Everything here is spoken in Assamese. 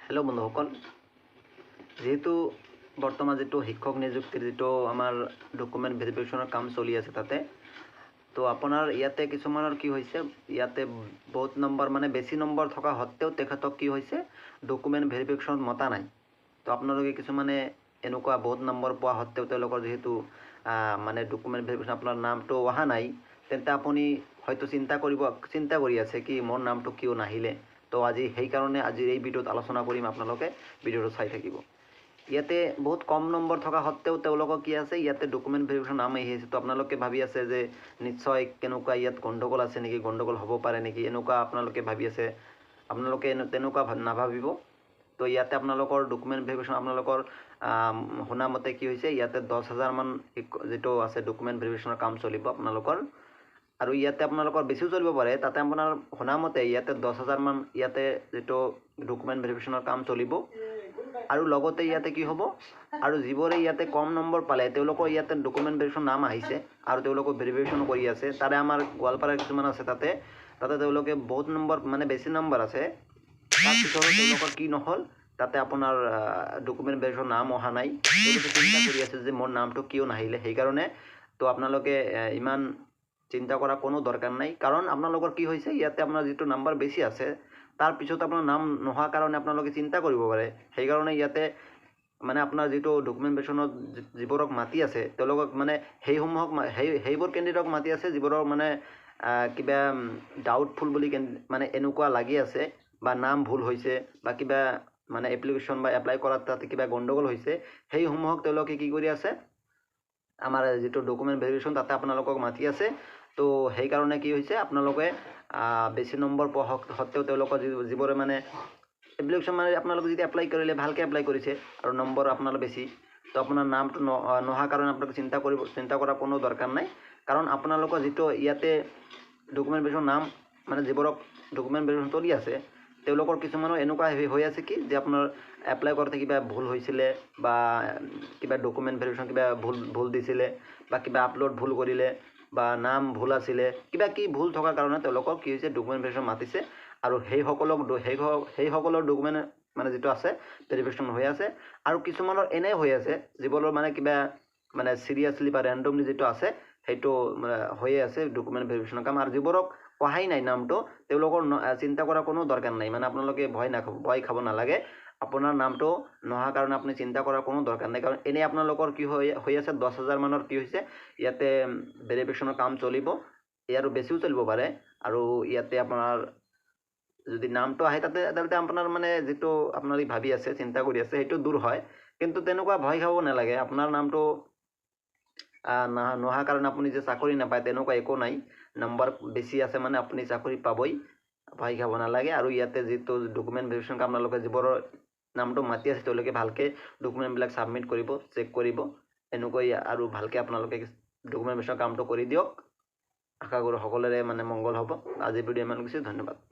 हेलो बंधुসকল जेहेतु बर्तमान जो शिक्षक नियुक्तिर जो आमार डकुमेंट भेरिफिकेशनर काम चलि आछे ताते तो आपनार इयाते किछुमाনৰ কি হৈছে ইয়াতে बहुत नम्बर माने बेसि नम्बर थका सत्त्वेও तेखतक কি হৈছে डकुमेंट भेरिफिकेशन मता নাই तो आपनालोके किछुमाने एनुका बहुत नम्बर পোৱা सत्त्वेও তেওঁলোকৰ যেহেতু মানে डकुमेंट भेरिफिकेशन आपनार नामটো অহা নাই তেন্তে আপুনি হয়তো চিন্তা কৰি আছে কি মোৰ নামটো কিয় নাহিলে तो আজি সেইকাৰণে আজিৰ এই ভিডিঅ'ত আলোচনা কৰিম আপোনালোকে ভিডিঅ'টো চাই থাকিব ইয়াতে বহুত কম নম্বৰ থকা সত্ত্বেও তেওঁলোকৰ কি আছে ইয়াতে ডকুমেন্ট ভেৰিফিকেশন নাম আহি আছে তো আপোনালোকে ভাবি আছে যে নিশ্চয় কেনেকুৱা ইয়াত গণ্ডগোল আছে নেকি গণ্ডগোল হ'ব পাৰে নেকি এনেকুৱা আপোনালোকে ভাবি আছে আপোনালোকে তেনেকুৱা নাভাবিব তো ইয়াতে আপোনালোকৰ ডকুমেন্ট ভেৰিফিকেশন আপোনালোকৰ শুনা মতে কি হৈছে ইয়াতে 10,000 মান যেটো আছে ডকুমেন্ট ভেৰিফিকেশনৰ কাম চলিব আপোনালোকৰ আৰু ইয়াতে আপোনালোকৰ বেছিও চলিব পাৰে তাতে আপোনাৰ শুনা মতে ইয়াতে 10,000 মান ইয়াতে যেটো ডকুমেন্ট ভেৰিফিকেশনৰ কাম চলিব আৰু লগতে ইয়াতে কি হ'ব আৰু যিবোৰে ইয়াতে কম নম্বৰ পালে তেওঁলোকৰ ইয়াতে ডকুমেন্ট ভেৰিফিকেশন নাম আহিছে আৰু তেওঁলোকক ভেৰিফিকেশন কৰি আছে তাৰে আমাৰ গোৱালপাৰাৰ কিছুমান আছে তাতে তেওঁলোকে বহুত নম্বৰ মানে বেছি নম্বৰ আছে তাৰ পিছতো তেওঁলোকৰ কি নহল তাতে আপোনাৰ ডকুমেন্ট ভেৰিফিকেশন নাম অহা নাই তেওঁলোকে চিন্তা কৰি আছে যে মোৰ নামটো কিয় নাহিলে সেই কাৰণে তো আপোনালোকে ইমান চিন্তা কৰা কোনো দৰকাৰ নাই কাৰণ আপোনালোকৰ কি হৈছে ইয়াতে আপোনাৰ যেটো নাম্বাৰ বেছি আছে তাৰ পিছত আপোনাৰ নাম নহা কাৰণে আপোনালোকে চিন্তা কৰিব পাৰে সেই কাৰণে ইয়াতে মানে আপোনাৰ যেটো ডকুমেন্ট ভেৰিফিকেশনত যিবোৰক মাতি আছে তেওঁলোকক মানে সেইবোৰ কেণ্ডিডেটক মাতি আছে যিবোৰৰ মানে কিবা ডাউটফুল বুলি মানে এনেকুৱা লাগি আছে বা নাম ভুল হৈছে বা কিবা মানে এপ্লিকেশন বা এপ্লাই কৰাত তাতে কিবা গণ্ডগোল হৈছে সেই সমূহক তেওঁলোকে কি কৰি আছে আমাৰ যেটো ডকুমেন্ট ভেৰিফিকেশন তাতে আপোনালোকক মাতি আছে তো সেই কাৰণে কি হৈছে আপোনালোকে বেছি নম্বৰ পোৱা সত্ত্বেও তেওঁলোকৰ যিবোৰে মানে এপ্লিকেশন মানে আপোনালোকে যদি এপ্লাই কৰিলে ভালকে এপ্লাই কৰিছে আৰু নম্বৰ আপোনালোক বেছি তো আপোনাৰ নামটো নহা কাৰণে আপোনালোকে চিন্তা কৰা কোনো দৰকাৰ নাই কাৰণ আপোনালোকৰ যেটো ইয়াতে ডকুমেন্ট ভেৰিফিকেশন নাম মানে যিবোৰক ডকুমেন্ট ভেৰিফিকেশন চলি আছে তেওঁলোকৰ কিছুমানৰ এনেকুৱা হৈ আছে কি যে আপোনাৰ এপ্লাই কৰোঁতে কিবা ভুল হৈছিলে বা কিবা ডকুমেন্ট ভেৰিফিকেশন কিবা ভুল দিছিলে বা কিবা আপলোড ভুল কৰিলে বা নাম ভুল আছিলে কিবা কি ভুল থকাৰ কাৰণে তেওঁলোকক কি হৈছে ডকুমেন্ট ভেৰিফিকেশন মাতিছে আৰু সেই সকলৰ ডকুমেন্ট মানে যেটো আছে ভেৰিফিকেশন হৈ আছে আৰু কিছুমানৰ এনে হৈ আছে যিবোৰৰ মানে কিবা মানে সিৰিয়াসলি বা ৰেন্ডমলি যেটো আছে হেটো হৈ আছে ডকুমেন্ট ভেৰিফিকেশনৰ কাম আৰু যিবোৰক অহাই নাই নামটো তেওঁলোকৰ চিন্তা কৰা কোনো দৰকাৰ নাই মানে আপোনালোকে ভয় খাব নালাগে আপোনাৰ নামটো নহা কাৰণে আপুনি চিন্তা কৰাৰ কোনো দৰকাৰ নাই কাৰণ এনে আপোনালোকৰ কি হৈ আছে 10,000 মানৰ কি হৈছে ইয়াতে ভেৰিফিকেশনৰ কাম চলিব ইয়াৰো বেছিও চলিব পাৰে আৰু ইয়াতে আপোনাৰ যদি নামটো আহে তাতে আপোনাৰ মানে যেটো আপোনালোকে ভাবি আছে চিন্তা কৰি আছে হেটো দূৰ হয় কিন্তু তেনেকুৱা ভয় খাব নালাগে আপোনাৰ নামটো নহা কাৰণে আপুনি যে চাকৰি নাপায় তেনেকুৱা একো নাই নম্বৰ বেছি আছে মানে আপুনি চাকৰি পাবই ভয় খাব নালাগে আৰু ইয়াতে যেটো ডকুমেন্ট ভেৰিফিকেশন কাম আপোনালোকে যিবোৰৰ নামটো মাতি আছে তেওঁলোকে ভালকে ডকুমেন্ট বিলাক সাবমিট কৰিব চেক কৰিব এনেকৈ আৰু ভালকে আপোনালোকে ডকুমেন্ট ভেৰিফিকেশন কামটো কৰি দিয়ক আশা কৰো সকলোৰে মানে মংগল হ'ব আজি ভিডিঅ' ইমান কিছু ধন্যবাদ।